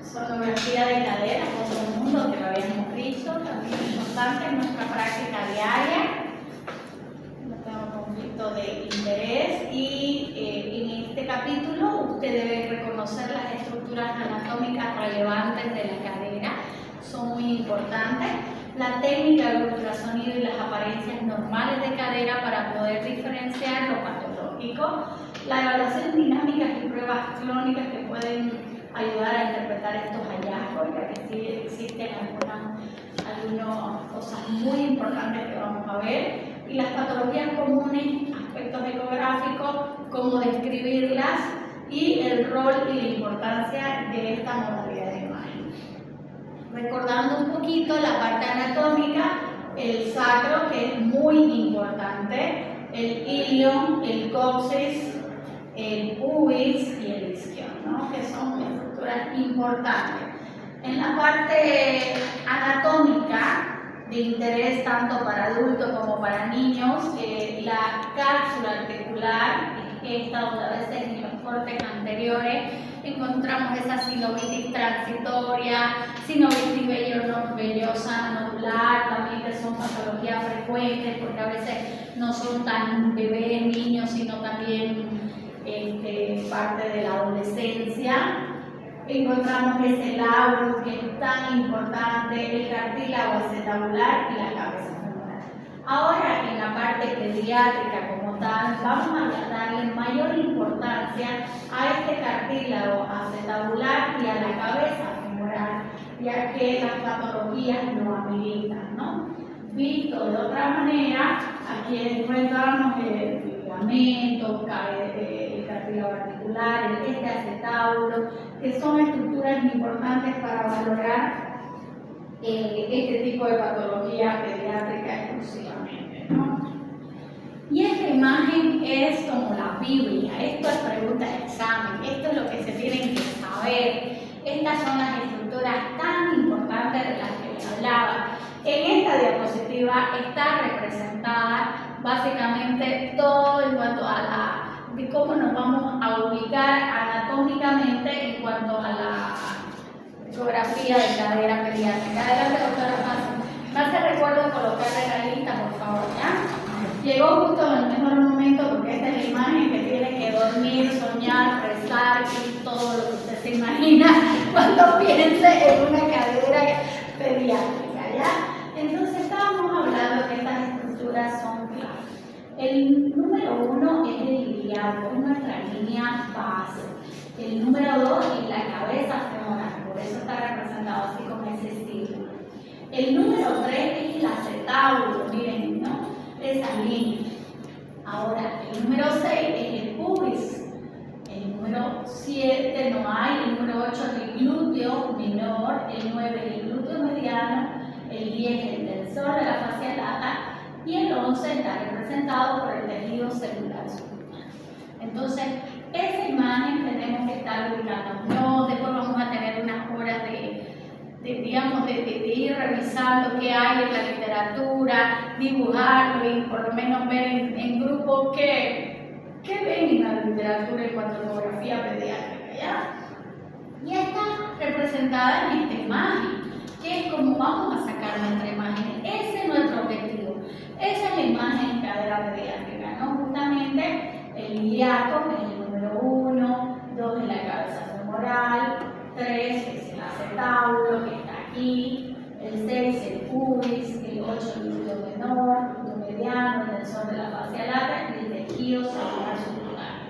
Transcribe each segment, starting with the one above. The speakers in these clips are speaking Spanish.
Sonografía de cadera, otro mundo que lo habíamos visto, también importante en nuestra práctica diaria. No tengo conflicto de interés y en este capítulo usted debe reconocer las estructuras anatómicas relevantes de la cadera, son muy importantes. La técnica del ultrasonido y las apariencias normales de cadera para poder diferenciar lo patológico. La evaluación dinámica y pruebas clónicas que pueden ayudar a interpretar estos hallazgos, ya que sí existen algunas cosas muy importantes que vamos a ver, y las patologías comunes, aspectos ecográficos, cómo describirlas y el rol y la importancia de esta modalidad de imagen. Recordando un poquito la parte anatómica, el sacro, que es muy importante, el ilion, el coxis, el pubis y el isquion, ¿no? Que son estructuras importantes. En la parte anatómica, de interés tanto para adultos como para niños, la cápsula articular es esta, donde a veces en los cortes anteriores encontramos esa sinovitis transitoria, sinovitis vellosa nodular, también que son patologías frecuentes porque a veces no son tan bebés, niños, sino también parte de la adolescencia. Encontramos ese labrum que es tan importante, el cartílago acetabular y la cabeza femoral. Ahora, en la parte pediátrica como tal, vamos a darle mayor importancia a este cartílago acetabular y a la cabeza femoral, ya que las patologías lo habilitan, ¿no? Visto de otra manera, aquí encontramos el ligamento, el cartílago articular, el acetábulo, que son estructuras importantes para valorar este tipo de patología pediátrica exclusivamente, ¿no? Y esta imagen es como la Biblia, esto es pregunta de examen, esto es lo que se tienen que saber, estas son las estructuras tan importantes de las que les hablaba. En esta diapositiva está representada básicamente todo en cuanto a de cómo nos vamos a ubicar anatómicamente en cuanto a la ecografía de cadera pediátrica. Adelante, doctora Paz. Me hace recuerdo colocarle la lista, por favor, ¿ya? Llegó justo en el mejor momento porque esta es la imagen que tiene que dormir, soñar, rezar y todo lo que usted se imagina cuando piense en una cadera pediátrica, ¿ya? Entonces estábamos hablando que estas estructuras son claves. El número 1 es el iliaco, es nuestra línea base. El número 2 es la cabeza femoral, por eso está representado así con ese círculo. El número 3 es el acetábulo, miren, ¿no? Esa línea. Ahora, el número 6 es el pubis. El número 7 no hay, el número 8 es el glúteo menor, el 9 es el glúteo mediano, el 10 es el tensor de la fascia lata y el 11 está representado por el tejido celular subcutáneo. Entonces, esa imagen tenemos que estar ubicando. No, después vamos a tener unas horas de ir revisando qué hay en la literatura, dibujarlo y por lo menos ver en grupo qué ven en la literatura en cuanto a ecografía pediátrica, ¿ya? Y está representada en esta imagen, que es como vamos a sacar nuestra imagen. Ese es nuestro objetivo. Esa es la imagen cadera pediátrica, ¿no? Justamente el ilíaco, que es el número 1, 2 es la cabeza femoral, 3 es el acetábulo, que está aquí, el 6 el pubis, el 8 el glúteo menor, el glúteo mediano, el tensor de la fascia lata y el tejido celular subcutáneo.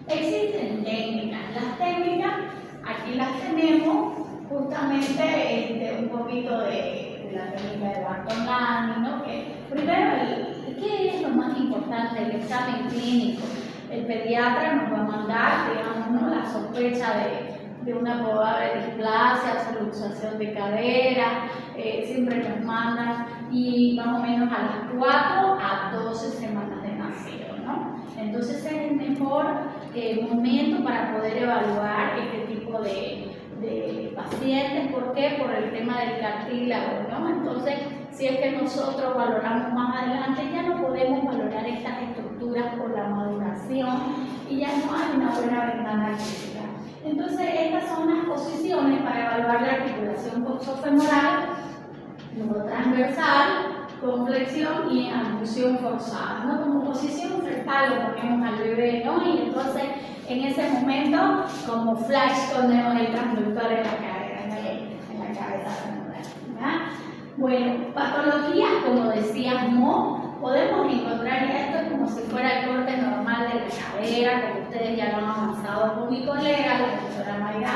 Existen técnicas. Las técnicas, aquí las tenemos, justamente un poquito de la técnica de Bartolani, ¿no? Que primero, ¿qué es lo más importante? El examen clínico. El pediatra nos va a mandar, digamos, ¿no? La sospecha de una probable displasia, subluxación de cadera, siempre nos mandan y más o menos a las 4 a 12 semanas de nacido, ¿no? Entonces es el mejor momento para poder evaluar este tipo de pacientes. ¿Por qué? Por el tema del cartílago, ¿no? Entonces, si es que nosotros valoramos más adelante, ya no podemos valorar estas estructuras por la maduración y ya no hay una buena ventana clínica. Entonces, estas son las posiciones para activar la articulación coxofemoral, luego transversal, con flexión y abducción forzada, ¿no? Como posición fetal lo ponemos al bebé, ¿no? Y entonces en ese momento, como flash, ponemos el transductor en la cadera, en la cabeza femoral, ¿verdad? Bueno, patologías, como decía Mo, podemos encontrar, y esto es como si fuera el corte normal de la cadera, como ustedes ya lo han avanzado con mi colega, la doctora Mayra,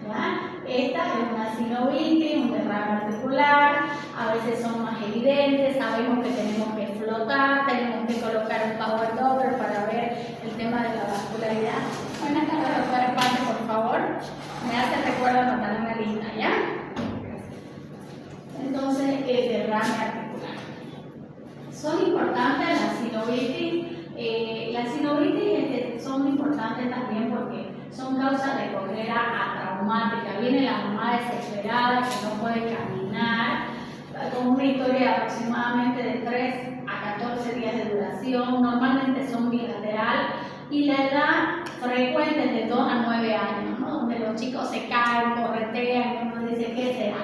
¿verdad? Esta es una sinovitis, un derrame articular, a veces son más evidentes, sabemos que tenemos que flotar, tenemos que colocar un power doppler para ver el tema de la vascularidad. Bueno, esta es la doctora Paz, por favor, me hace recuerdo anotar una lista, ¿ya? Entonces, el derrame articular. Son importantes las sinovitis. Las sinovitis son importantes también porque son causas de cojera atraumática. Viene la mamá desesperada que no puede caminar, con una historia aproximadamente de 3 a 14 días de duración. Normalmente son bilateral y la edad frecuente es de 2 a 9 años, ¿no? Donde los chicos se caen, corretean y uno dice, ¿qué será?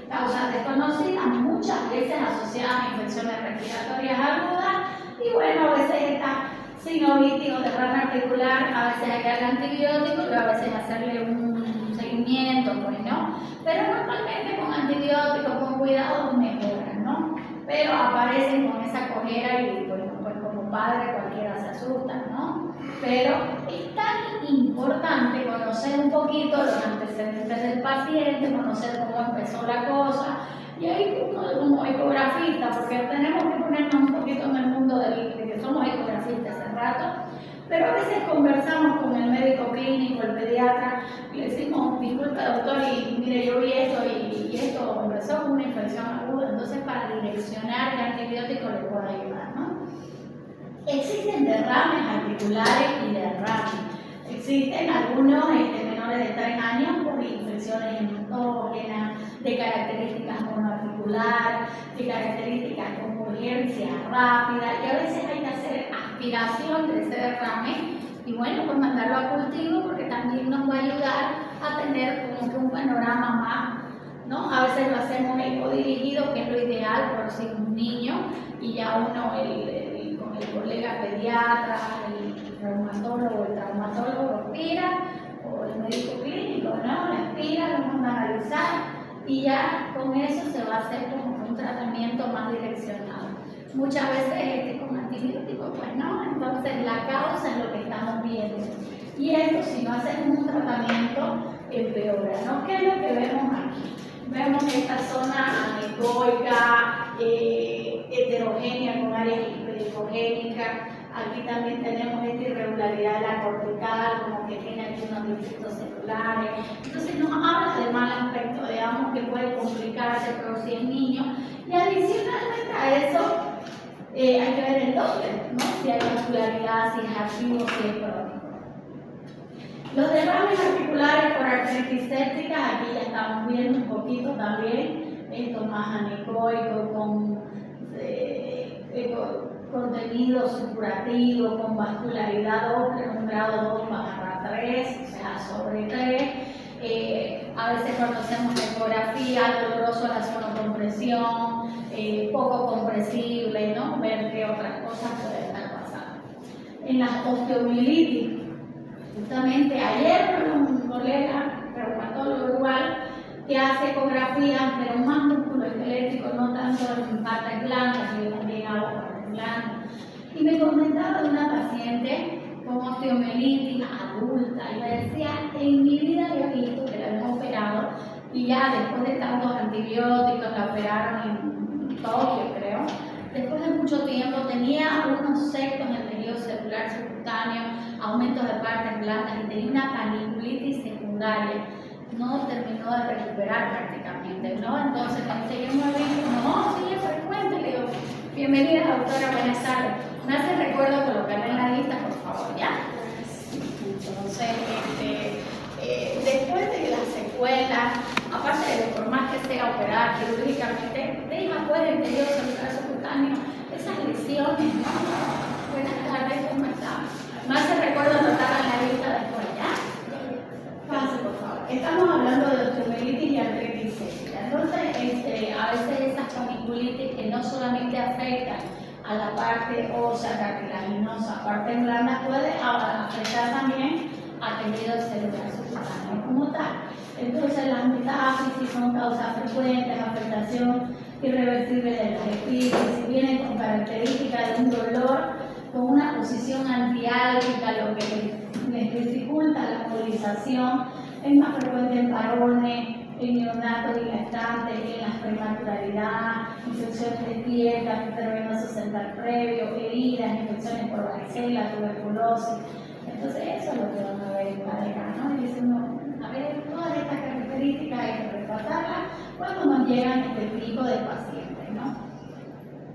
Causas desconocidas, muchas veces asociadas a infecciones respiratorias agudas, y bueno, a veces esta sinovitis o derrame articular, a veces hay que darle antibióticos y a veces hacerle un seguimiento, pues, ¿no? Pero normalmente con antibióticos, con cuidado, mejoran, ¿no? Pero aparecen con esa cojera y, bueno, pues como padre cualquiera se asusta, ¿no? Pero es tan importante conocer un poquito los antecedentes del paciente, conocer cómo empezó la cosa, y ahí uno como ecografista, porque tenemos que ponernos un poquito en el mundo de que somos ecografistas hace rato, pero a veces conversamos con el médico clínico, el pediatra, y le decimos, disculpe doctor, y mire, yo vi esto y esto empezó con una infección aguda, entonces para direccionar qué antibiótico le puede ayudar, ¿no? Existen derrames articulares y derrames. Existen algunos menores de 3 años por infecciones hematógenas, de características monoarticulares, de características con urgencia rápida, y a veces hay que hacer aspiración de ese derrame y bueno, pues mandarlo a cultivo porque también nos va a ayudar a tener como que un panorama más, ¿no? A veces lo hacemos ecodirigido, que es lo ideal por si un niño, y ya uno, con el colega pediatra, el reumatólogo, el traumatólogo aspira, o el médico clínico, ¿no? Le aspira, lo manda a analizar y ya con eso se va a hacer como un tratamiento más direccionado. Muchas veces con antibióticos, pues no, entonces la causa es lo que estamos viendo. Y esto, si no hacemos un tratamiento, empeora, ¿no? ¿Qué es lo que vemos aquí? Vemos esta zona anecoica, heterogénea con áreas hipericogénicas. Aquí también tenemos esta irregularidad de la cortical, como que tiene aquí unos distritos celulares. Entonces nos habla de mal aspecto, digamos que puede complicarse, pero si es niño. Y adicionalmente a eso, hay que ver el doble, ¿no? Si hay vascularidad, si es activo, si es crónico. Los derrames articulares por artritis séptica, aquí ya estamos viendo un poquito también, esto más anecoico, con contenido supurativo, con vascularidad doble, un grado 2/3, o sea, sobre 3. A veces cuando hacemos ecografía, doloroso la sonocompresión, poco compresible, ¿no? Ver qué otras cosas pueden estar pasando. En las osteomielitis, justamente ayer un colega reumatólogo igual que hace ecografía, pero más músculo esquelético, no tanto en patas blandas, yo también hago patas blandas. Y me comentaba de una paciente con osteomielitis adulta y me decía, en mi vida había visto que la habían operado y ya después de tantos antibióticos la operaron en Tokio, creo. Después de mucho tiempo tenía unos sectos en el tejido celular subcutáneo, aumentos de partes blandas y tenía una paniculitis secundaria. No terminó de recuperar prácticamente, ¿no? Entonces, cuando yo me dijo, no, sí es frecuente, le digo, bienvenida doctora, buenas tardes. Me hace recuerdo colocarla en la lista, por favor, ¿ya? Entonces, después de las secuelas, aparte de por más que sea operada quirúrgicamente, deja fuera el tejido celular subcutáneo esas lesiones, ¿no? Buenas tardes, ¿cómo están? Me hace recuerdo anotarla en la lista después, ¿ya? Pase, por favor. Estamos hablando de osteomielitis tricéptica. Entonces, a veces esas paniculitis que no solamente afectan a la parte ósea cartilaginosa, parte blanda, puede afectar también al tejido celular subcutáneo como tal. Entonces, las metástasis son causas frecuentes, afectación irreversible de las epífisis, vienen con características de un dolor con una posición antiálgica, lo que les dificulta la movilización. Es más frecuente en varones, en neonatos y lactantes, en la prematuralidad, infecciones de piel, catéter venoso central previo, heridas, infecciones por varicela, tuberculosis. Entonces, eso es lo que van a ver en cadera, ¿no? Y dice uno, a ver, todas estas características hay que rescatarlas cuando nos llegan este tipo de pacientes, ¿no?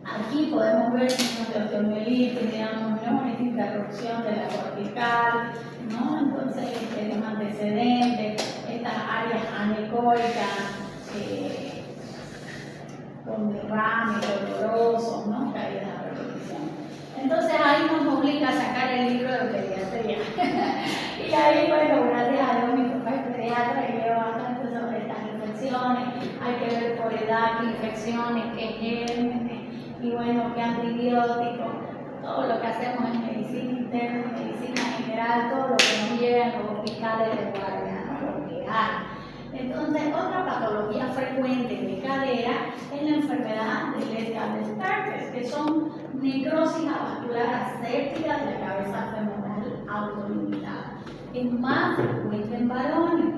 Aquí podemos ver signos de osteomielitis, digamos, ¿no? Esta interrupción de la cortical, ¿no? Entonces, los antecedentes, estas áreas anecoicas, con derrames dolorosos, ¿no? Caídas a repetición. Entonces, ahí nos obliga a sacar el libro de pediatría. Y ahí, bueno, gracias a Dios, mi papá es pediatra y leo bastante sobre estas infecciones. Hay que ver por edad qué infecciones, qué gérmenes, y bueno, qué antibióticos. Todo lo que hacemos en medicina interna, en medicina general, todo lo que nos llega en los hospitales de guardia, ¿no? Lo que hay. Entonces, otra patología frecuente de cadera es la enfermedad de Ledgard-Stacker, que son necrosis avascular aséptica de la cabeza femoral autolimitada. Es más frecuente en varones,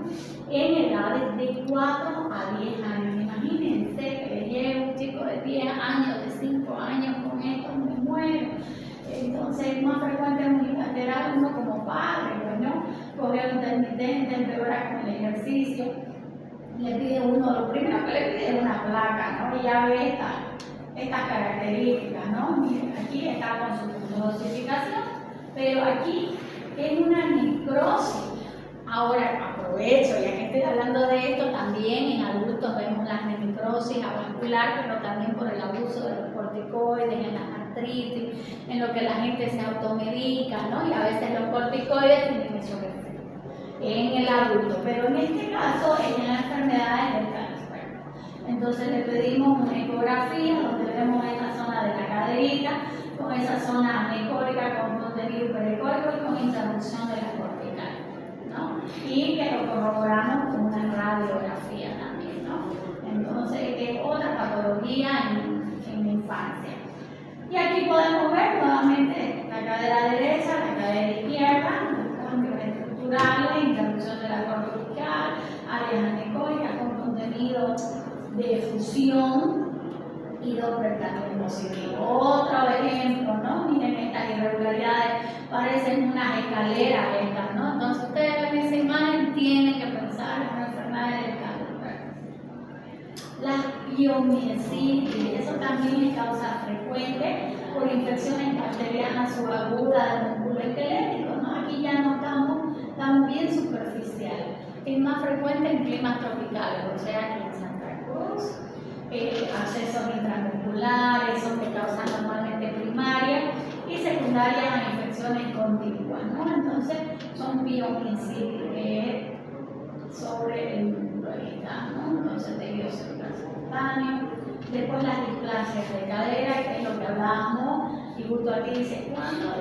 en edades de 4 a 10 años. Imagínense que le llega un chico de 10 años, de 5 años con esto, me muero. Entonces es más frecuente en unilateral, uno como padre, ¿no? Correo intermitente, empeora con el ejercicio. Le pide uno, lo primero que le pide es una placa, ¿no? Y ya ve estas características, ¿no? Miren, aquí está con su dosificación, pero aquí es una necrosis. Ahora aprovecho, ya que estoy hablando de esto, también en adultos vemos la necrosis avascular, pero también por el abuso de los corticoides, en las artritis, en lo que la gente se automedica, ¿no? Y a veces los corticoides tienen esos efectos en el adulto, pero en este caso es en las enfermedades del cáncer. Entonces le pedimos una ecografía donde vemos esta zona de la caderita, con esa zona anecórica con contenido pericórico y con interrupción de la cortical, ¿no? Y que lo corroboramos con una radiografía también, ¿no? Entonces, es otra patología en la infancia. Y aquí podemos ver nuevamente la cadera derecha, la cadera izquierda, cambios estructurales, interrupción de la cortical, áreas anecoicas con contenido de fusión y Doppler también positivo. Otro ejemplo, ¿no? Miren estas irregularidades, parecen unas escaleras estas, ¿no? Entonces ustedes en esa imagen tienen que pensar en una enfermedad del cáncer. La piomiesitis, eso también es causa frecuente por infecciones bacterianas subagudas del músculo esquelético, ¿no? Aquí ya notamos también superficial. Es más frecuente en climas tropicales, o sea, aquí en Santa Cruz. Accesos intramusculares, son que causan normalmente primarias y secundarias a infecciones contiguas, ¿no? Entonces, son piomiesitis sobre el músculo externo, ¿no? Entonces, tejido celular subcutáneo. Después, las displasias de cadera, que es lo que hablábamos, y justo aquí dice, ¿cuándo?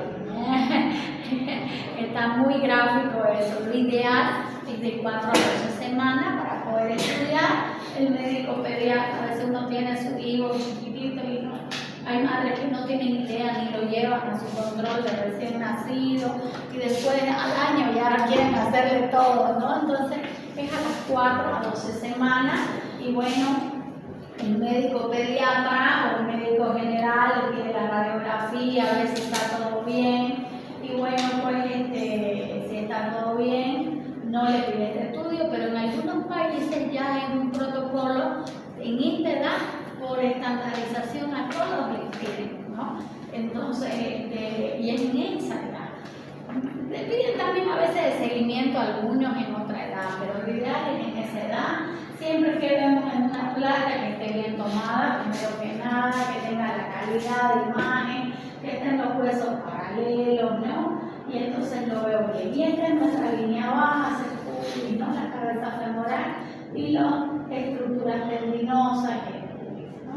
Está muy gráfico eso. Lo ideal es de 4 a 8 semanas para poder estudiar. El médico pediatra, a veces uno tiene a su hijo chiquitito y no, hay madres que no tienen idea ni lo llevan a su control de recién nacido y después al año ya quieren hacerle todo, ¿no? Entonces es a las 4 a 12 semanas y bueno, el médico pediatra o el médico general le pide la radiografía, a ver si está todo bien y bueno, pues si está todo bien, no le pide este estudio, pero en algunos países ya hay un protocolo en esta edad por estandarización a todos les piden, ¿no? Entonces, y en esa edad. Le piden también a veces de seguimiento a algunos en otra edad, pero lo ideal es en esa edad, siempre que vemos en una placa que esté bien tomada, primero que nada, que tenga la calidad de imagen, que estén los huesos paralelos, ¿no? Y entonces lo veo bien. Y esta es nuestra línea baja, ¿no? La cabeza femoral y los estructurales estructuras tendinosas, ¿no?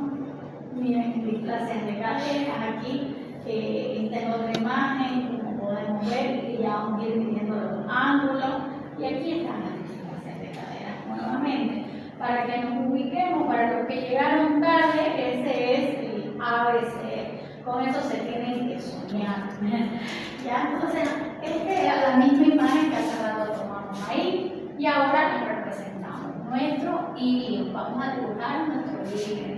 Miren, displasias de caderas aquí, esta es otra imagen, como podemos ver, y ya vamos a ir midiendo los ángulos, y aquí están las displasias de caderas nuevamente. Para que nos ubiquemos, para los que llegaron tarde, ese es el ABC. Con eso se tienen que soñar. ¿Ya? Entonces, esta es la misma imagen que hace rato tomamos ahí. Y ahora nos representamos nuestro hilo. Vamos a dibujar nuestro hilo.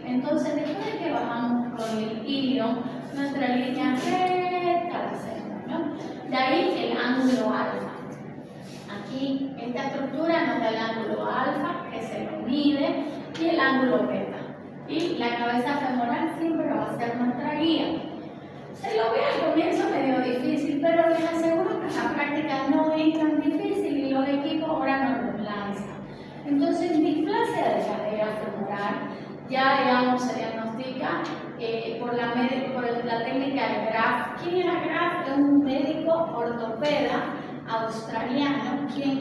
Entonces, después de que bajamos con el hilo, nuestra línea recta al centro, ¿no? De ahí el ángulo alfa. Aquí, esta estructura nos da el ángulo alfa, que se lo mide, y el ángulo beta. Y la cabeza femoral siempre va a ser nuestra guía. Se lo ve al comienzo medio difícil, pero les aseguro que la práctica no es tan difícil y los equipos ahora nos lo lanzan. Entonces, en displasia de cadera femoral, ya digamos se diagnostica por la técnica de Graf. ¿Quién era Graf? Es un médico ortopeda australiano quien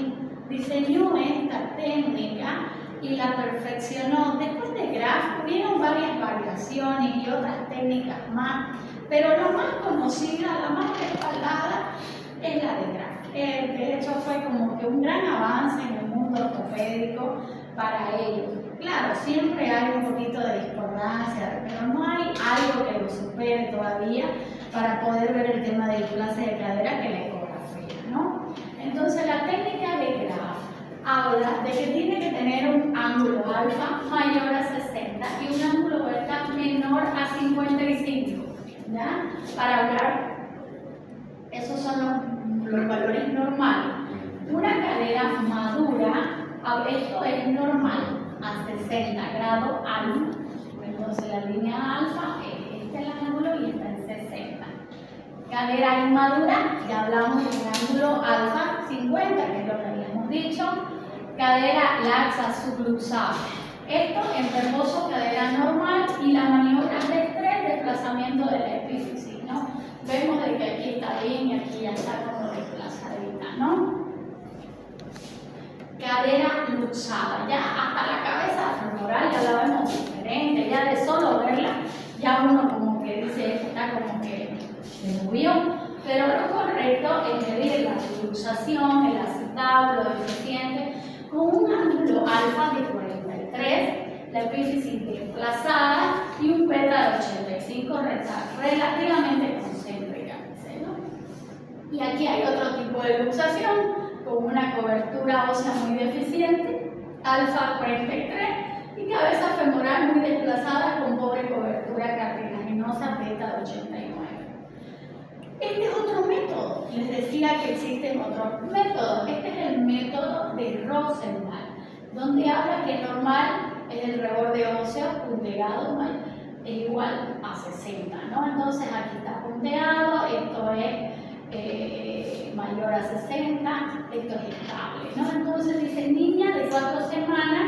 diseñó esta técnica y la perfeccionó. Después de Graf hubieron varias variaciones y otras técnicas más, pero la más conocida, la más respaldada es la de Graf. De hecho fue como que un gran avance en el mundo ortopédico para ellos. Claro, siempre hay un poquito de discordancia, pero no hay algo que lo supere todavía para poder ver el tema de displasia de cadera que la ecografía, ¿no? Entonces la técnica de Graf habla de que tiene que tener un ángulo alfa mayor a 60 y un ángulo beta menor a 55, ¿ya? Para hablar, esos son los valores normales. Una cadera madura, esto es normal, a 60 grados alfa. Entonces la línea alfa es este el ángulo y está en 60. Cadera inmadura, ya hablamos del ángulo alfa 50, que es lo que habíamos dicho. Cadera laxa subluxada. Esto en reposo, cadera normal, y la maniobra de estrés, desplazamiento de la epífisis, ¿no? Vemos de que aquí está bien y aquí ya está como desplazadita, ¿no? Cadera luxada, ya hasta la cabeza femoral ya la vemos diferente, ya de solo verla, ya uno como que dice, esto está como que se movió, pero lo correcto es medir la subluxación, el acetábulo, el eficiente, con un ángulo alfa de 43, la epífisis desplazada y un beta de 85, relativamente concéntrica, ¿no? Y aquí hay otro tipo de luxación, con una cobertura ósea muy deficiente, alfa 43, y cabeza femoral muy desplazada con pobre cobertura cartilaginosa, beta 89. Este es otro método. Les decía que existen otros métodos. Este es el método de Rosenthal, donde habla que normal es el reborde óseo punteado es igual a 60, ¿no? Entonces aquí está punteado, esto es mayor a 60, esto es estable, ¿no? Entonces dice, niña de 4 semanas,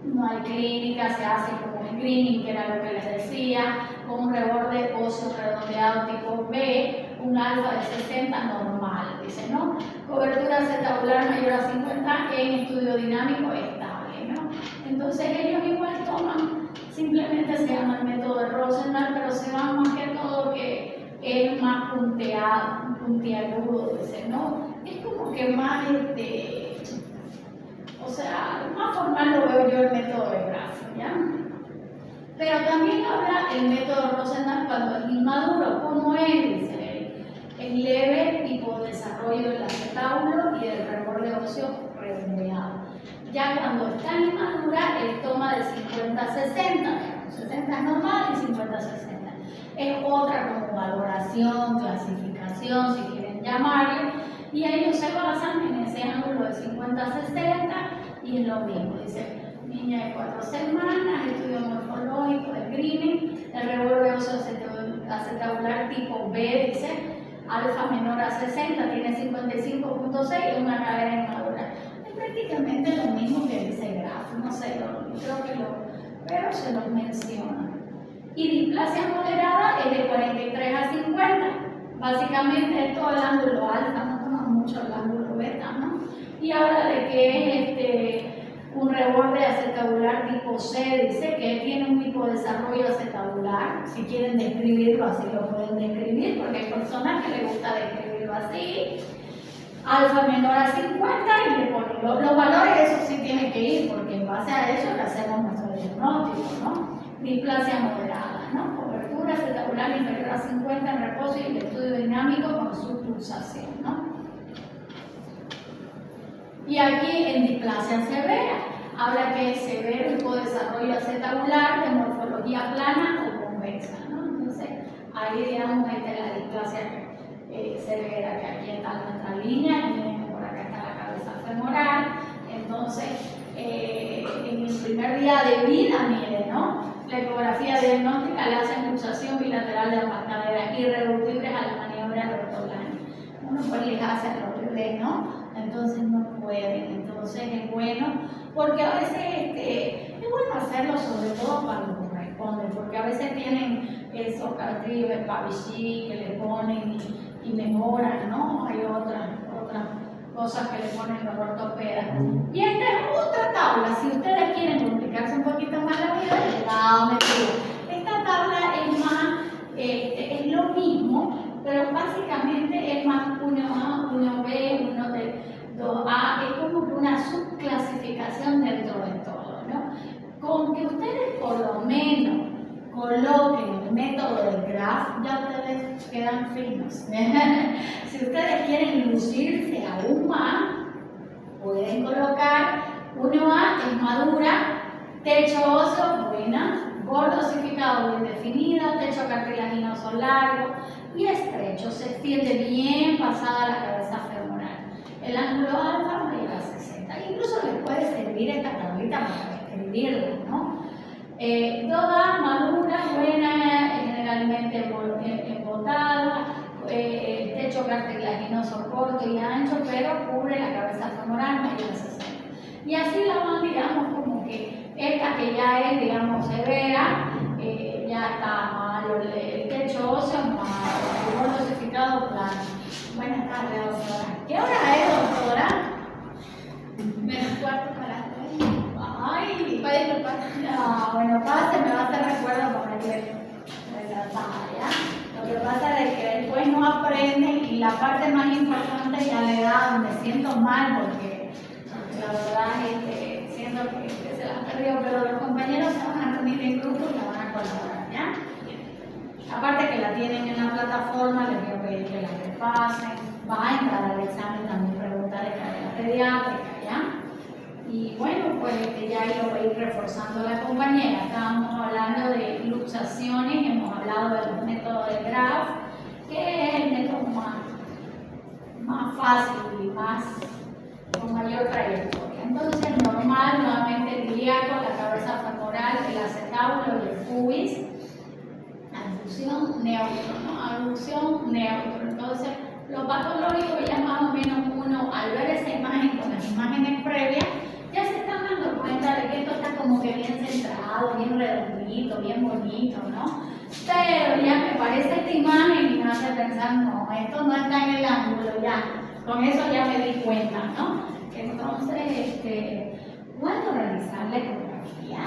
no hay clínica, se hace como screening, que era lo que les decía, con un reborde óseo redondeado tipo B, un alfa de 60 normal, dice, ¿no? Cobertura acetabular mayor a 50 en estudio dinámico estable, ¿no? Entonces ellos igual toman, simplemente se llama el método de Rosenthal, pero se va más que todo que es más puntiagudo, dice, ¿no? Es como que más, o sea, más formal lo veo yo el método de Graf, ¿ya? Pero también habla el método Rosenthal cuando es inmaduro, como él dice, es leve tipo desarrollo del acetábulo y del reborde óseo redondeado. Ya cuando está inmadura, él toma de 50 a 60, 60 es normal y 50 a 60. Es otra como valoración, clasificación, si quieren llamarle, y ellos se basan en ese ángulo de 50 a 60 y es lo mismo, dice, niña de 4 semanas, estudio morfológico de Greening, el reborde óseo acetabular tipo B, dice, alfa menor a 60, tiene 55.6 y una cadera inmadura. Es prácticamente lo mismo que dice Graf, no sé, creo que pero se los menciona. Y displasia moderada es de 43 a 50. Básicamente es todo el ángulo alfa, no toma mucho el ángulo beta, ¿no? Y habla de que es un reborde acetabular tipo C, dice que tiene un hipodesarrollo acetabular. Si quieren describirlo así, lo pueden describir, porque hay personas que les gusta describirlo así. Alfa menor a 50 y le ponen los valores, eso sí tiene que ir, porque en base a eso le hacemos nuestro diagnóstico, ¿no? Displasia moderada, ¿no? Cobertura acetabular inferior a 50 en reposo y el estudio dinámico con su pulsación, ¿no? Y aquí en displasia severa, habla que es severo hipodesarrollo acetabular de morfología plana o convexa, ¿no? Entonces, ahí digamos, esta es la displasia severa, que aquí está nuestra línea, y por acá está la cabeza femoral. Entonces, en el primer día de vida, miren, ¿no? La ecografía diagnóstica le hace pulsación bilateral de ambas caderas irreductibles a la maniobra de ortolani. Uno pues les hace a los bebés, ¿no? Entonces no pueden. Entonces es bueno, porque a veces es bueno hacerlo, sobre todo cuando corresponde, porque a veces tienen esos cartrígenes, Pavichy, que le ponen y mejoran, ¿no? Hay otras cosas que le ponen los ortopedas. Y esta es otra tabla, si ustedes quieren complicarse un poquito más la vida, esta tabla es más, es lo mismo, pero básicamente es más 1A, 1B, 2A, es como que una subclasificación dentro de todo, ¿no? Con que ustedes por lo menos coloquen el método del graph, ya ustedes quedan finos. Si ustedes quieren lucirse aún más, pueden colocar 1A es madura, techo óseo buena, borde osificado bien definido, techo cartilaginoso largo y estrecho, se extiende bien pasada la cabeza femoral. El ángulo alfa mayor a 60. Incluso les puede servir esta tablita para escribirla, ¿no? 2A madura, buena, generalmente embotada, techo cartilaginoso corto y ancho, pero cubre la cabeza femoral mayor a 60. Y así la van, digamos, como que esta que ya es, digamos, severa, ya está malo, el techo óseo malo, el borde osificado plano. Buenas tardes, doctora. ¿Qué hora es, doctora? Menos cuarto para las 3. Ay, ¿Puede disculpar? no, bueno, pase, me va a hacer recuerdo para que ya. Lo que pasa es que después no aprenden y la parte más importante ya le da donde siento mal porque la verdad siento que se la han perdido, pero los compañeros se van a reunir en grupo y la van a colaborar, ¿ya? Aparte que la tienen en la plataforma, les voy a pedir que la repasen, va a entrar al examen también preguntas de carrera pediátrica, ¿ya? Y bueno, pues ya lo voy a ir reforzando la compañera. Estábamos hablando de luxaciones, hemos hablado de los métodos de graph, que es el método más fácil y con mayor trayectoria. Entonces, normal, nuevamente el ilíaco, la cabeza femoral, el acetábulo y el pubis. Abducción neutro, ¿no? Abducción neutro. Entonces, lo patológico ya más o menos uno, al ver esa imagen con las imágenes previas, ya se están dando cuenta de que esto está como que bien centrado, bien redondito, bien bonito, ¿no? Pero ya me parece esta imagen y me hace pensar, no, esto no está en el ángulo ya. Con eso ya me di cuenta, ¿no? Entonces, ¿cuándo realizar la ecografía?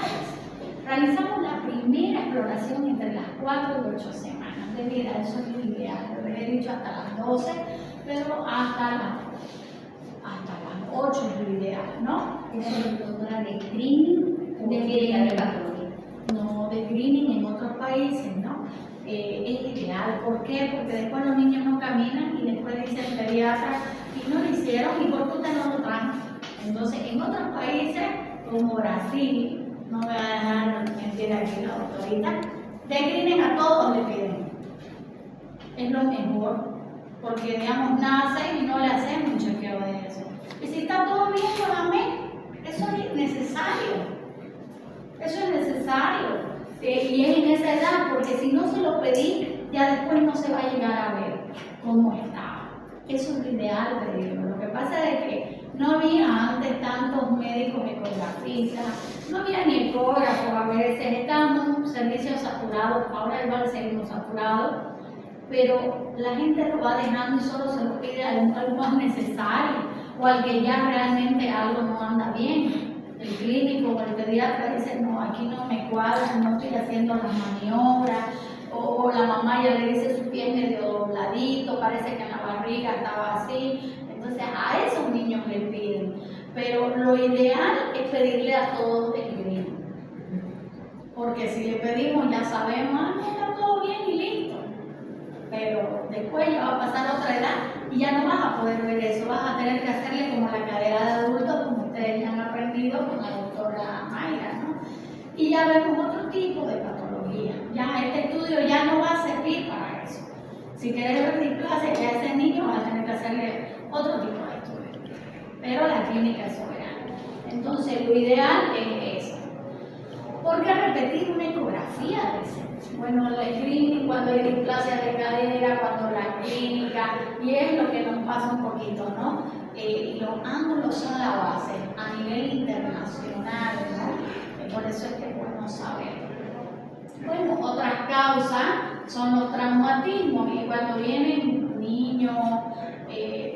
Realizamos la primera exploración entre las 4 y 8 semanas de vida, eso es lo ideal, lo he dicho hasta las 12, pero hasta las 8 es lo ideal, ¿no? ¿Eso es doctora de screening o de patología? No, de screening en otros países, ¿no? Es ideal, ¿por qué? Porque después los niños no caminan y después dicen el pediatra y no lo hicieron y por qué usted no lo traen. Entonces, en otros países como Brasil, no me va a dejar mentir aquí la doctorita, de screening a todos le piden. Es lo mejor, porque digamos nace y no le hacen un chequeo de eso. Y si está todo bien, dígame, eso es necesario. Eso es necesario. Y es en esa edad, porque si no se lo pedí, ya después no se va a llegar a ver cómo está. Eso es lo ideal, pedirlo. Lo que pasa es que no había antes tantos médicos ecografistas, no había ni ecógrafos a veces, estábamos servicios saturados, ahora igual seguimos saturados, pero la gente lo va dejando y solo se lo pide a algo más necesario o al que ya realmente algo no anda bien. el clínico o el pediatra dice, no, aquí no me cuadra, no estoy haciendo las maniobras, o la mamá ya le dice su pie medio dobladito, parece que en la barriga estaba así. Entonces a esos niños le piden, pero lo ideal es pedirle a todos el green, porque si le pedimos ya sabemos, ah, no, está todo bien y listo, pero después ya va a pasar a otra edad y ya no vas a poder ver eso, vas a tener que hacerle como la cadera de adulto, como ustedes ya han aprendido con la doctora Mayra, ¿no? Y ya vemos otro tipo de patología, ya este estudio ya no va a servir para eso. Si quieres ver displasia a ese niño vas a tener que hacerle otro tipo de estudio, pero la clínica es soberana. Entonces lo ideal es eso. ¿Por qué repetir una ecografía de ese? Bueno, la clínica, cuando hay displasia de cadera, cuando la clínica, y es lo que nos pasa un poquito, ¿no? Los ángulos son la base a nivel internacional, ¿no? Por eso es que es bueno saber. Bueno, otras causas son los traumatismos, y cuando vienen niños,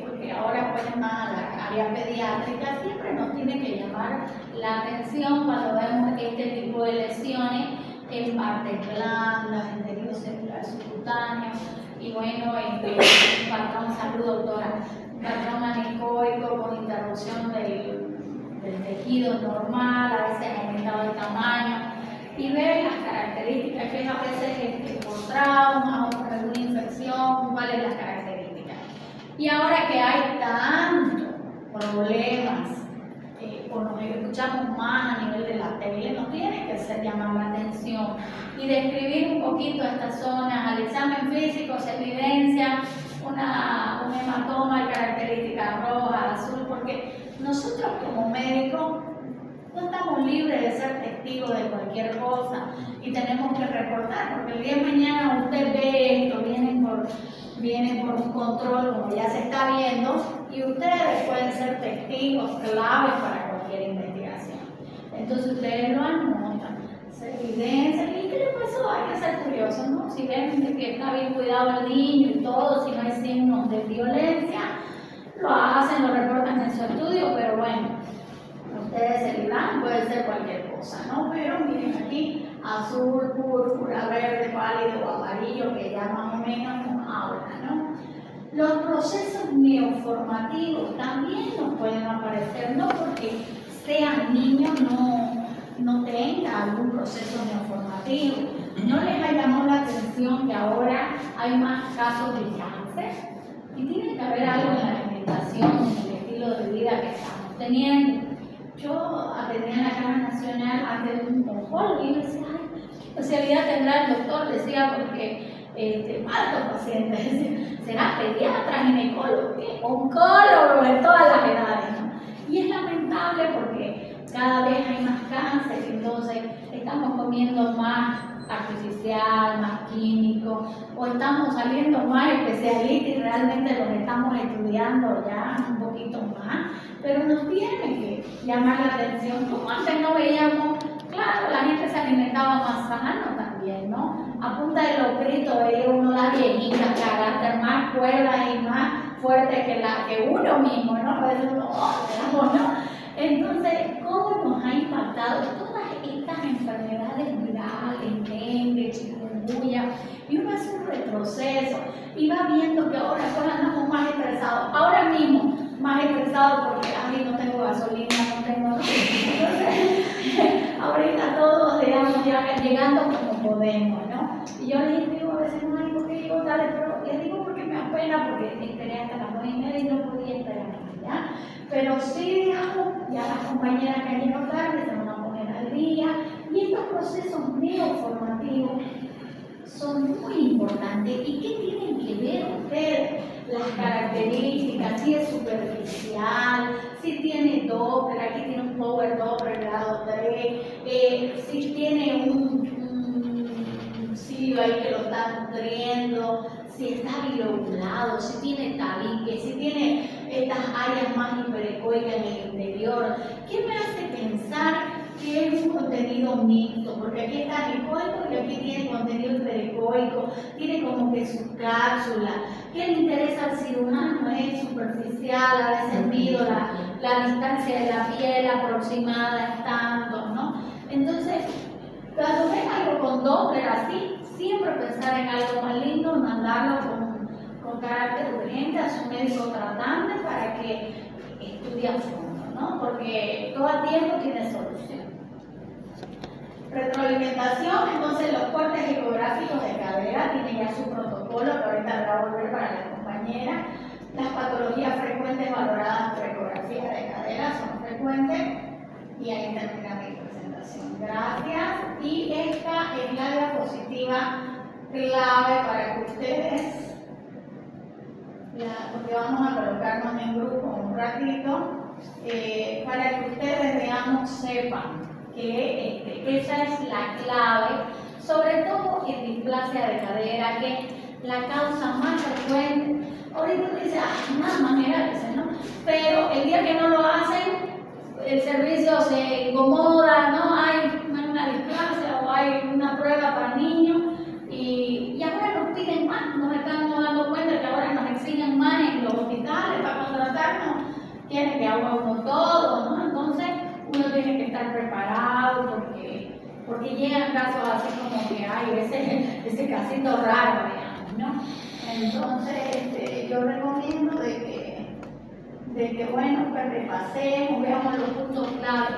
porque ahora pueden más a la área pediátrica, siempre nos tiene que llamar la atención cuando vemos este tipo de lesiones en partes blandas, en tejido celular subcutáneo, y bueno, patrón, salud doctora, patrón anecoico con interrupción del tejido normal, a veces aumentado el tamaño, y ver las características, que a veces por trauma o por alguna infección, cuáles las características. Y ahora que hay tantos problemas, o nos escuchamos más a nivel de la tele, nos tiene que hacer llamar la atención y describir un poquito estas zonas. Al examen físico se evidencia un hematoma de características rojas, azul, porque nosotros como médicos no estamos libres de ser testigos de cualquier cosa y tenemos que reportar, porque el día de mañana usted ve esto, vienen por un control como ya se está viendo, y ustedes pueden ser testigos claves para cualquier investigación. Entonces ustedes lo anotan, se evidencian, y creo que eso hay que ser curioso, ¿no? Si ven que está bien cuidado el niño y todo, si no hay signos de violencia, lo hacen, lo reportan en su estudio, pero bueno, ustedes se libran, puede ser cualquier cosa, ¿no? Pero miren aquí, azul, púrpura, verde, pálido o amarillo, que ya más o menos nos habla, ¿no? Los procesos neoformativos también nos pueden aparecer, no porque sean niños no tenga algún proceso neoformativo. ¿No les ha llamado la atención que ahora hay más casos de cáncer? Y tiene que haber algo en la alimentación, en el estilo de vida que estamos teniendo. Yo atendía en la Caja Nacional antes de un oncólogo y yo decía, ay, ¿qué especialidad tendrá el doctor? Decía, porque altos pacientes, decía, será pediatra, ginecólogo, oncólogo de todas las edades, ¿no? Y es lamentable porque cada vez hay más cáncer, entonces estamos comiendo más artificial, más químico, o estamos saliendo más especialistas y realmente los estamos estudiando ya un poquito más, pero nos tiene que llamar la atención, como antes no veíamos, claro, la gente se alimentaba más sano también, ¿no? A punta de los gritos veía uno las viejitas que agarran más cuerdas y más fuertes que uno mismo, ¿no? A veces uno, ¿no? Entonces, ¿cómo nos ha impactado todas estas enfermedades virales, dengue, chikungunya? Y uno hace un retroceso y va viendo que ahora andamos más estresados. Ahora mismo, más estresados porque a mí no tengo gasolina, no tengo... Entonces, ahorita todos, digamos, ya llegando como podemos, ¿no? Y yo les digo a veces, ay, ¿por qué llego tarde? Pero les digo porque me apena, porque esperé hasta las 9:30 y no podía esperar, ¿ya? Pero sí, digamos, ya las compañeras que han llegado tarde se van a poner al día, y estos procesos neoformativos son muy importantes. ¿Y qué tienen que ver ustedes? Las características, si es superficial, si tiene Doppler, aquí tiene un Power Doppler grado 3, si tiene un cirio ahí que lo está nutriendo, si está bilobulado, si tiene tabique, si tiene estas áreas más hiperecoicas en el interior. ¿Qué me hace pensar que es un contenido mixto? Porque aquí está anecoico y aquí tiene contenido hiperecoico, tiene como que su cápsula. ¿Qué le interesa al cirujano? Es superficial, a veces mido la distancia de la piel aproximada es tanto, ¿no? Entonces, cuando ven algo con Doppler así, siempre pensar en algo más lindo, mandarlo con carácter urgente a su médico tratante para que estudie a fondo, ¿no? Porque todo a tiempo tiene solución. Retroalimentación, entonces los cortes ecográficos de cadera tienen ya su protocolo, que ahorita va a volver para la compañera. Las patologías frecuentes valoradas por ecografía de cadera son frecuentes y ahí termina mi presentación. Gracias. Y esta es la diapositiva clave para que ustedes, porque vamos a colocarnos en grupo un ratito, para que ustedes, veamos, sepan que esa es la clave, sobre todo en displasia de cadera, que la causa más frecuente. Ahorita uno dice, nada más generaliza, ¿no? Pero el día que no lo hacen, el servicio se incomoda, ¿no? Hay una displasia o hay una prueba para niños y ahora nos piden más, nos estamos dando cuenta que ahora nos exigen más en los hospitales para contratarnos, tienen que ahogar uno todo, ¿no? Entonces uno tiene que estar preparado porque llegan casos así como que hay ese casito raro, digamos, ¿no? Entonces yo recomiendo de que bueno, que repasemos, veamos los puntos clave.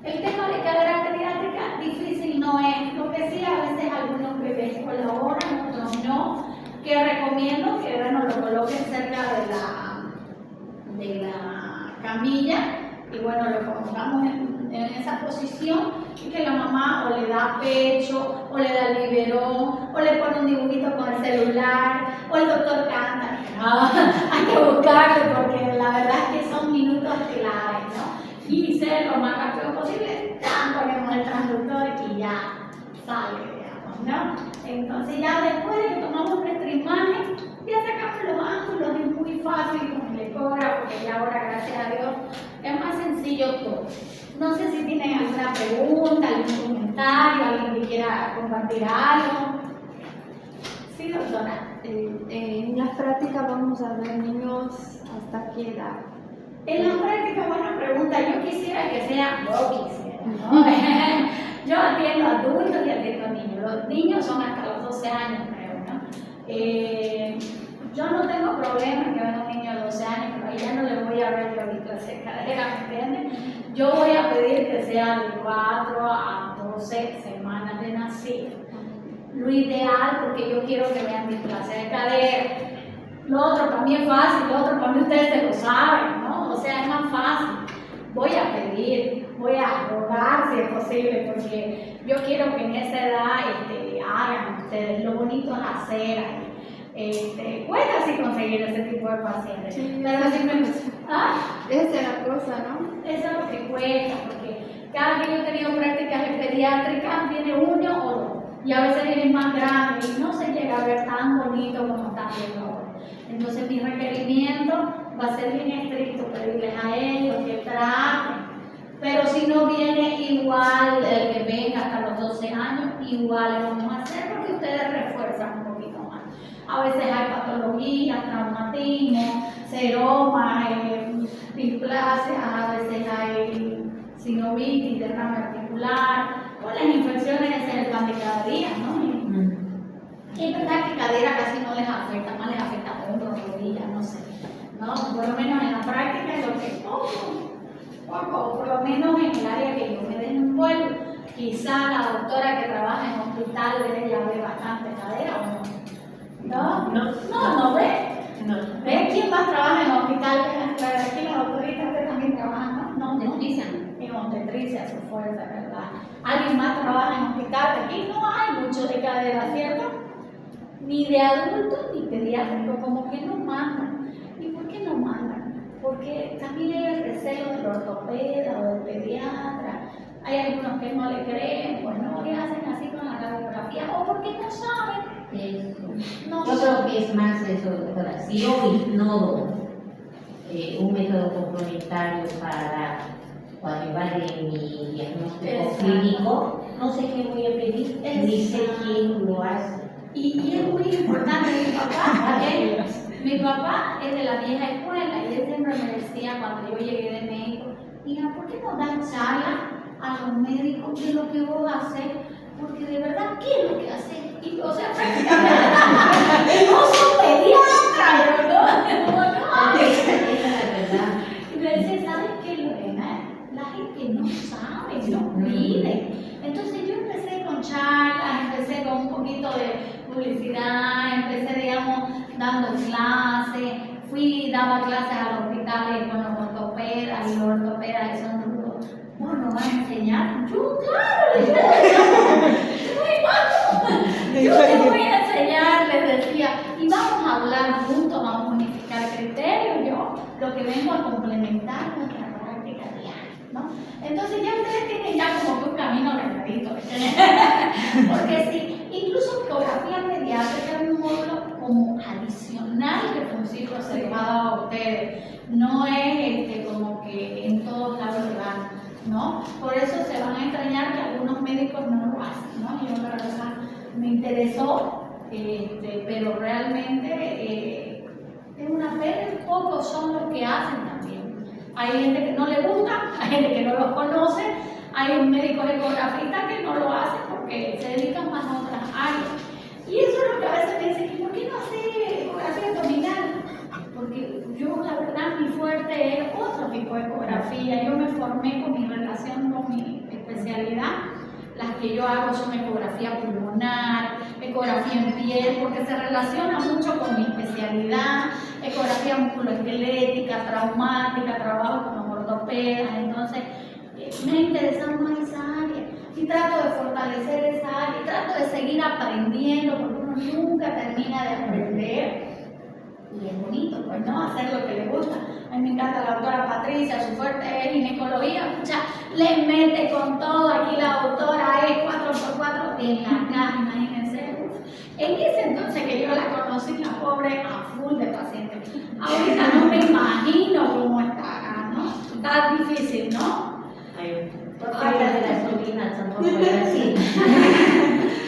El tema de cadera pediátrica difícil no es, lo que sí a veces algunos bebés colaboran, otros no, que recomiendo que bueno, lo coloquen cerca de la camilla y bueno, lo colocamos en esa posición y que la mamá o le da pecho, o le da el biberón, o le pone un dibujito con el celular, o el doctor canta. No, hay que buscarlo porque la verdad es que son minutos claves, ¿no? Y ser lo más rápido posible, ponemos el transductor y ya sale, digamos, ¿no? Entonces ya después de que tomamos nuestra imagen, ya sacamos los ángulos, es muy fácil con el ecógrafo, porque ya ahora, gracias a Dios, es más sencillo todo. No sé si tienen alguna pregunta, algún comentario, alguien que quiera compartir algo. Sí, doctora. En las prácticas vamos a ver niños hasta qué edad. En la práctica, buena pregunta. Yo quisiera que sea, ¿no? Yo atiendo adultos y atiendo niños. Los niños son hasta los 12 años, creo, ¿no? Yo no tengo problema en que venga un niño de 12 años, pero ahí ya no le voy a ver yo ahorita esa cadera, ¿me entienden? Yo voy a pedir que sea de 4 a 12 semanas de nacido. Lo ideal, porque yo quiero que vean displasia de cadera. Lo otro para mí es fácil, lo otro para mí ustedes se lo saben, ¿no? O sea, es más fácil. Voy a pedir, voy a rogar si es posible, porque yo quiero que en esa edad hagan ustedes. Lo bonito es hacer ahí. Cuesta así conseguir ese tipo de pacientes. Sí, pero simplemente, esa es la cosa, ¿no? eso es lo que cuesta, porque cada que yo he tenido prácticas en pediátrica viene uno o dos, y a veces vienen más grandes y no se llega a ver tan bonito como están viendo ahora. Entonces mi requerimiento va a ser bien estricto, pedirles a ellos que traten, pero si no viene igual el que venga hasta los 12 años, igual lo vamos a hacer porque ustedes refuerzan un poquito más. A veces hay patologías, traumatismo, seromas, displasias, a veces hay sinovitis, derrame articular, o las infecciones en el pan de cada día, ¿no? Y es verdad que cadera casi no les afecta, más les afecta hombro, rodilla, no sé, ¿no? Por lo menos en la práctica es lo que poco, por lo menos en el área que yo me desenvuelvo. Quizá la doctora que trabaja en hospital ella ve bastante cadera o no. ¿No? No ve. No. ¿Ve quién más trabaja en hospital? Aquí la doctorita que también trabaja, ¿no? No, en obstetricia, su fuerza, ¿verdad? ¿Alguien más trabaja en hospital? Aquí no hay mucho de cadera, ¿cierto? Ni de adultos ni pediátricos, como que no mandan. ¿Y por qué no mandan? Porque también hay el recelo del ortopeda o del pediatra. Hay algunos que no le creen, pues no le hacen así con la radiografía, o porque no saben. Eso. No Yo creo que es más eso, doctora. Si yo ignoro un método complementario para ayudar en mi diagnóstico clínico, no sé qué voy a pedir, ni sé quién lo hace. Y es muy importante, mi papá es de la vieja escuela y él siempre me decía cuando yo llegué de médico, hija, ¿por qué no dan charla a los médicos de lo que vos haces? Porque de verdad, ¿qué es lo que haces? Y, o sea, prácticamente, no son pediatras, ¿no? Esa es la verdad. Y me decía, ¿sabes qué, Lorena? La gente no sabe, no pide. Entonces yo empecé con charlas, empecé con un poquito de publicidad, empecé, digamos, dando clases, daba clases a los hospitales con los ortopedas y los ortopedas que son duros. Bueno, ¿van a enseñar? Yo, claro, les yo te voy a enseñar, les decía, y vamos a hablar juntos, vamos a unificar criterios, yo lo que vengo a complementar nuestra práctica diaria, ¿no? Entonces ya ustedes tienen ya como que un camino recorrido, porque sí, incluso ecografía pediátrica es un módulo como adicional que Francisco se va a dar a ustedes, no es como que en todos lados le van, ¿no? Por eso se van a extrañar que algunos médicos no lo hacen, ¿no? Yo la verdad me interesó, pero realmente es una pena, pocos son los que hacen también. Hay gente que no le gusta, hay gente que no los conoce, hay médicos ecografistas que no lo hacen porque se dedican más a otras áreas. Y eso es lo que a veces me dicen, ¿por qué no hace ecografía abdominal? Porque yo, la verdad, mi fuerte es otro tipo de ecografía. Yo me formé con mi relación con mi especialidad. Las que yo hago son ecografía pulmonar, ecografía en piel, porque se relaciona mucho con mi especialidad, ecografía musculoesquelética, traumática, trabajo con los ortopedas, entonces me interesa más esa área y trato de fortalecer esa área y trato de seguir aprendiendo, porque uno nunca termina de aprender. Y es bonito, pues, ¿no? Hacer lo que le gusta. A mí me encanta la doctora Patricia, su fuerte es ginecología, escucha, le mete con todo. Aquí la doctora es 4x4 en la caja, imagínense. En ese entonces que yo la conocí, la pobre, a full de pacientes. Ahorita no me imagino cómo estará, ¿no? Está difícil, ¿no? Por falta de gasolina, tampoco es así.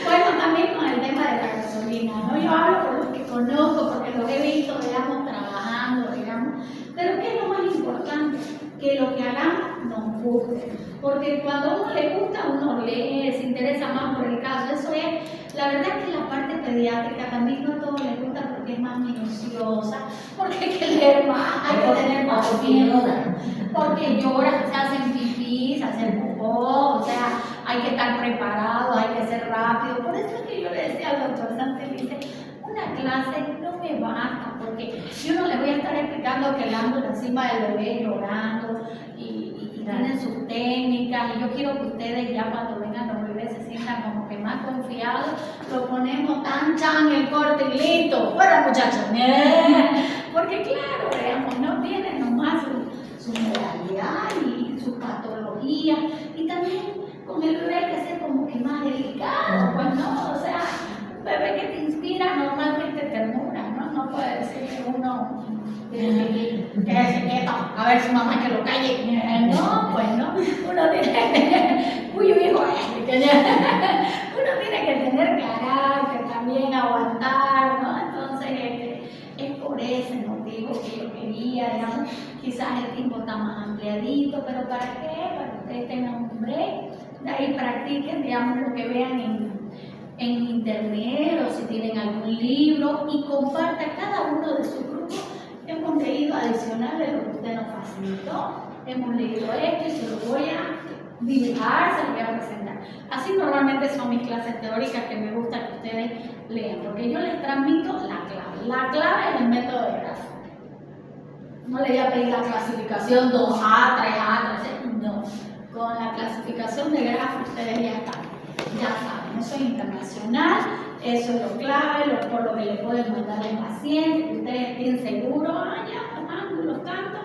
Bueno, también con el tema de la gasolina, ¿no? Yo hablo por los que conozco, porque los he visto, digamos, trabajando, digamos. Pero ¿qué es lo más importante? Que lo que hagamos nos guste. Porque cuando a uno le gusta, uno lee, se interesa más por el caso. Eso es, la verdad es que la parte pediátrica también no a todos les gusta porque es más minuciosa, porque hay que leer más, hay que tener más tiempo, porque lloran, se hacen pipí, se hacen popó, o sea, hay que estar preparado, hay que ser rápido. Por eso es que yo le decía al doctor Santelice, una clase no me basta, porque yo no le voy a estar explicando que el ángulo encima del bebé llorando y tienen sus técnicas, y yo quiero que ustedes ya cuando vengan los bebés se sientan como que más confiados, lo ponemos tan chan el corte y listo, fuera muchachos, porque claro, veamos, no tienen nomás su modalidad y su patología, y también con el bebé hay que ser como que más delicado, pues no, o sea, un bebé que te inspira normalmente ternura, ¿no? No puede decir que uno quédese quieto, a ver su mamá que lo calle, no, pues no, uno tiene, uy, hijo, uno tiene que tener carácter también, aguantar, ¿no? Entonces, es por ese motivo que yo quería, digamos, quizás el tiempo está más ampliadito, pero ¿para qué? Para que ustedes tengan un break, de ahí practiquen, digamos, lo que vean en internet o si tienen algún libro y comparta cada uno de sus grupos. Hemos leído adicional de lo que usted nos facilitó, hemos leído esto y se lo voy a dibujar, se lo voy a presentar. Así normalmente son mis clases teóricas que me gusta que ustedes lean, porque yo les transmito la clave. La clave es el método de Graf. No le voy a pedir la clasificación 2A, 3A, 3A, no. Con la clasificación de Graf ustedes ya están, ya saben, eso es internacional. Eso es lo clave, por lo que le pueden mandar al paciente, que ustedes estén seguros, ya, los ángulos, tanto,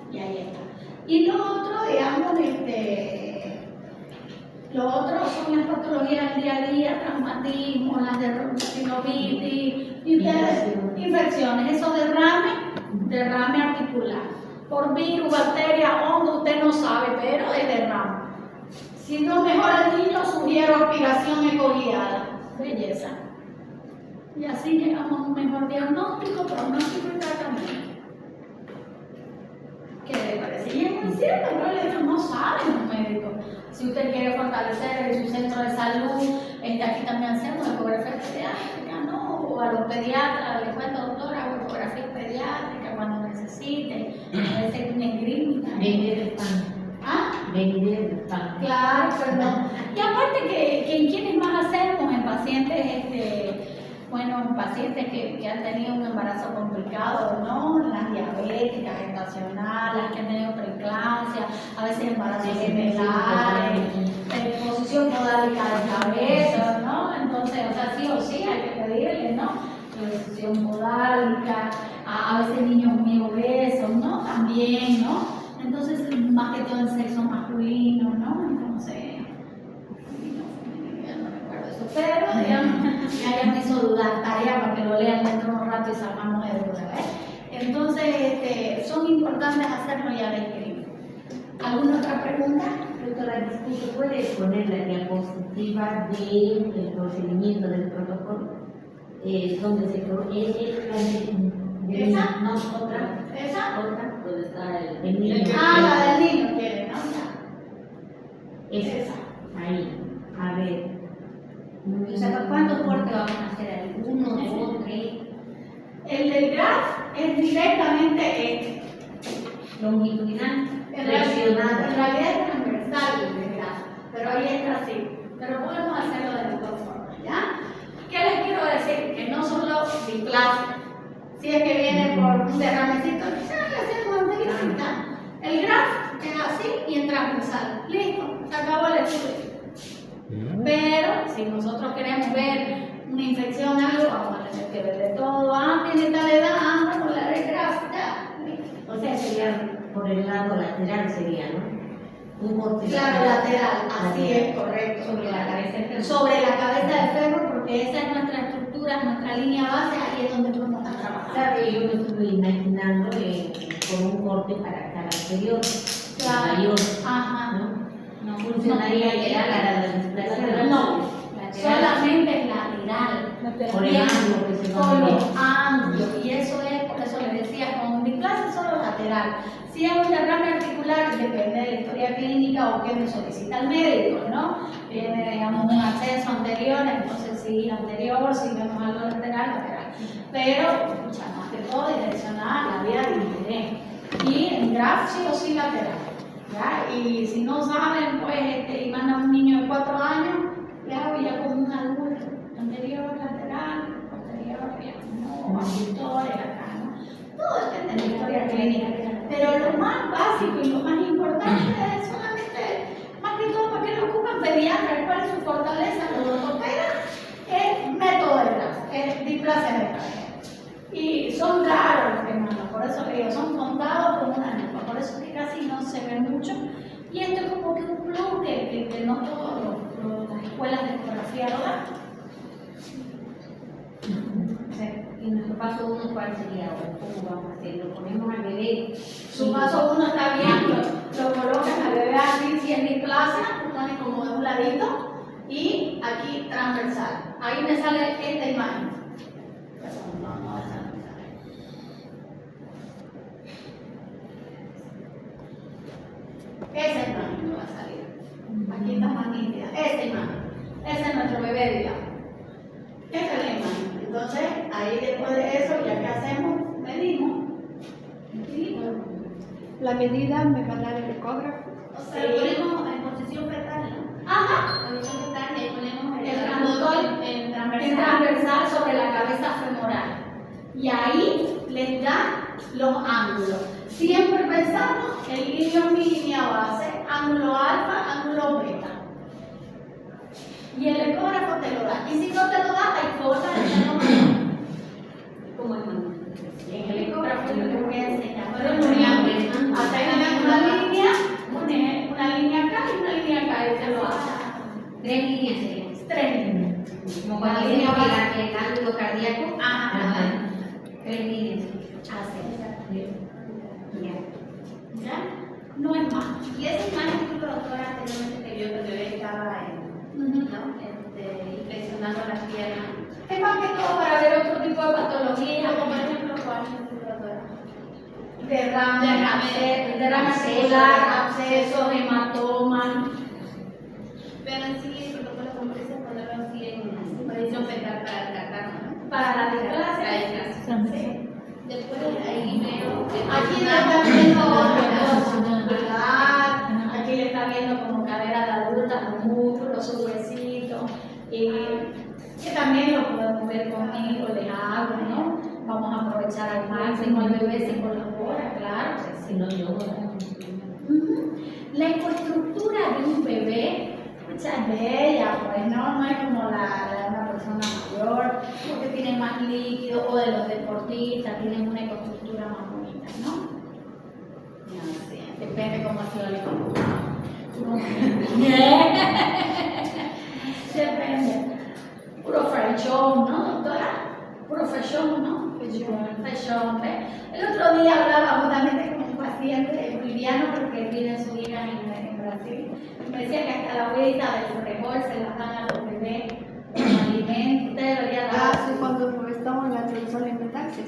y ahí está. Y lo otro, digamos, lo otro son las patologías del día a día, traumatismo, las de sinovitis, y ustedes, infecciones, esos derrame articular. Por virus, bacteria, hongo, usted no sabe, pero es derrame. Si no mejora el niño, sugiero aspiración ecoguiada. Belleza. Y así llegamos a un mejor diagnóstico, pronóstico y tratamiento. ¿Qué le parece? Y es muy cierto, en realidad no saben los médicos. Si usted quiere fortalecer su centro de salud, aquí también hacemos ecografía pediátrica, ¿no? O a los pediatras, les cuento, doctora, hago ecografía pediátrica cuando necesiten, a veces una engrímita. Vender el pan. ¿Ah? Vender el pan. Claro, perdón. Y aparte que en quienes más hacemos, en pacientes, bueno, en pacientes que han tenido un embarazo complicado, ¿no? Las diabéticas, gestacionales, las que han tenido preeclampsia, a veces embarazos gemelares, posición podálica de cabeza, ¿no? Entonces, o sea, sí o sí hay que pedirle, ¿no? Posición podálica, a veces niños muy obesos, ¿no? También, ¿no? Entonces, más que todo en sexo masculino, ¿no? Entonces, ya no recuerdo eso, pero digamos, ya me hizo dudar, tarea para que lo lean dentro de un rato y salgamos de duda, ¿ves? Entonces, son importantes hacerlo y ya les escribí. ¿Alguna otra pregunta? Doctora, disculpe, ¿puede poner la diapositiva del procedimiento del protocolo? Donde se ¿Esa? No, otra. ¿Esa? Otra, donde está el niño. La del niño quiere, ¿no? Ya. Esa. Ahí. A ver. O sea, ¿cuántos cortes vamos a hacer ahí? 1, 2, 3. El del graph es directamente Longitudinal. en realidad es transversal el del graph, pero ahí entra así. Pero podemos hacerlo de las dos formas, ¿ya? ¿Qué les quiero decir? Que no solo displasia. Si es que viene por un derramecito, ya le hacemos antericita. El graph es así y en transversal. Listo, se acabó el estudio. Pero si nosotros queremos ver una infección, algo, vamos a tener que ver de todo. Tiene tal edad, vamos a ver el graph, ya. Listo. O sea, sería por el lado lateral, sería, ¿no? Un corte. Claro, lateral, así es, correcto. Sobre la cabeza del fémur. Sobre la cabeza del fémur, porque esa es nuestra estructura, nuestra línea base, ahí es donde vamos a trabajar. ¿Sabe? Yo me estuve imaginando con un corte para cada anterior. Claro. Mayor. Ajá. ¿No? No funcionaría llegar a la desplazación. No, Lateral. solamente es lateral. Por el ángulo que se va a Por ver. los ángulos, y eso es, por eso les decía, con displasia solo lateral. Si es un derrame articular, depende de la historia clínica o qué me solicita el médico, ¿no? Tiene, digamos, un acceso anterior, entonces sí, anterior, si vemos algo lateral, lateral. Pero, escucha, más que todo, direccionar la vía de interés. Y en graph sí o sí lateral, ¿ya? Y si no saben, pues, y mandan un niño de 4 años, le hago ya como un adulto, anterior, lateral, posterior, ¿no? Auditorio, acá, ¿no? Todo depende de la historia clínica. Pero lo más básico y lo más importante es solamente, más que todo, porque lo ocupan pediatras, cuál es su fortaleza, los ortopedas, es método de graph, es displasia de cadera. Y son raros los que mandan, por eso le digo, son contados con una lupa, por eso que casi no se ve mucho. Y esto es como que un plus que no todas las escuelas de ecografía lo dan. Y nuestro paso 1, ¿cuál sería? ¿O cómo vamos a hacer? ¿Lo ponemos al bebé? Su paso 1 está bien, lo colocas al bebé así, si es displasia, lo pones como de un ladito y aquí transversal. Ahí me sale esta imagen. Perdón, no, esa no me sale. Esa imagen no va a salir. Aquí está más nítida. Esta imagen. Ese es nuestro bebé, digamos. Esa es la imagen. Entonces, ahí después de eso, ya que hacemos, medimos. La medida me va a dar el ecógrafo. O sea, lo ponemos en posición fetal, ¿no? Ajá. Posición fetal, y ahí ponemos El transductor en en transversal. transversal sobre la cabeza femoral. Y ahí les da los ángulos. Siempre pensamos en línea mi línea base, ángulo alfa, ángulo beta. Y el ecógrafo te lo da. Y si no te lo da, hay formas de hacerlo. ¿Cómo es? En el ecógrafo yo te voy a enseñar. Pero poníamos, hasta ahí tenemos una línea acá y una línea acá. Y te lo hace. 3 líneas serían. 3 líneas. Como cuando Línea decimos base. el ángulo cardíaco. Ajá. 3 líneas. Así Ya. ¿Ya? No es más. Y esa imagen que la doctora anteriormente te vio que el bebé estaba inflexionando las piernas. Es más que todo para ver otro tipo de patología, Como por ejemplo, ¿cuál es la doctora? derrame, derrame celular, abscesos, hematomas. Pero en sí, el protocolo como dice ponerlo así en posición fetal para tratar, ¿no? Para la displasia. Para el caso. Sí. Después ahí veo que Aquí le está viendo ¿verdad? Aquí le está viendo como cadera de adulta, los músculos, sus huesitos. Que también lo podemos ver conmigo, les hago, ¿no? Vamos a aprovechar al máximo al bebé si colabora, claro. Si no llora. La ecoestructura de un bebé, mucha es bella, pues no es como la de una persona mayor, porque tiene más líquido, o de los deportistas, tienen una ecoestructura más bonita, ¿no? Así, depende cómo ha sido la ecoestructura. Depende. Puro frechón, ¿no, doctora? Puro frechón, ¿no? Frechón, ¿ves? El otro día hablaba justamente con un paciente boliviano, porque vive su hija en Brasil. Me decía que hasta la abuelita del frijol se la dan a los bebés como alimento. Usted debería dar. Sí, cuando estamos en la introducción alimentarse.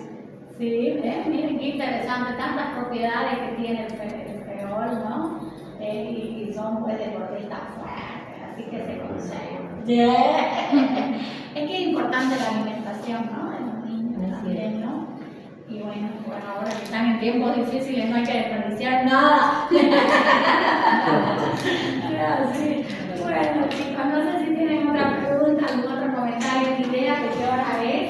Sí, miren qué interesante, tantas propiedades que tiene el frijol, ¿no? Y son pues deportistas fuertes, así que se conservan. Es que es importante la alimentación, ¿no? De los niños también, ¿no? Y bueno, ahora que están en tiempos difíciles no hay que desperdiciar nada. Así. Bueno, chicos, no sé si tienen otra pregunta, algún otro comentario, idea de qué hora es.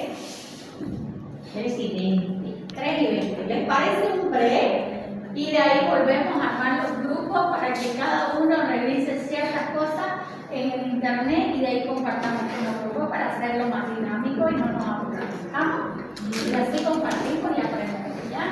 3:20. 3:20. ¿Les parece un break? Y de ahí volvemos a armar los grupos para que cada uno revise ciertas cosas en el internet y de ahí compartamos con los grupos para hacerlo más dinámico y no nos aburramos. Y así compartimos y aprendemos, ¿ya?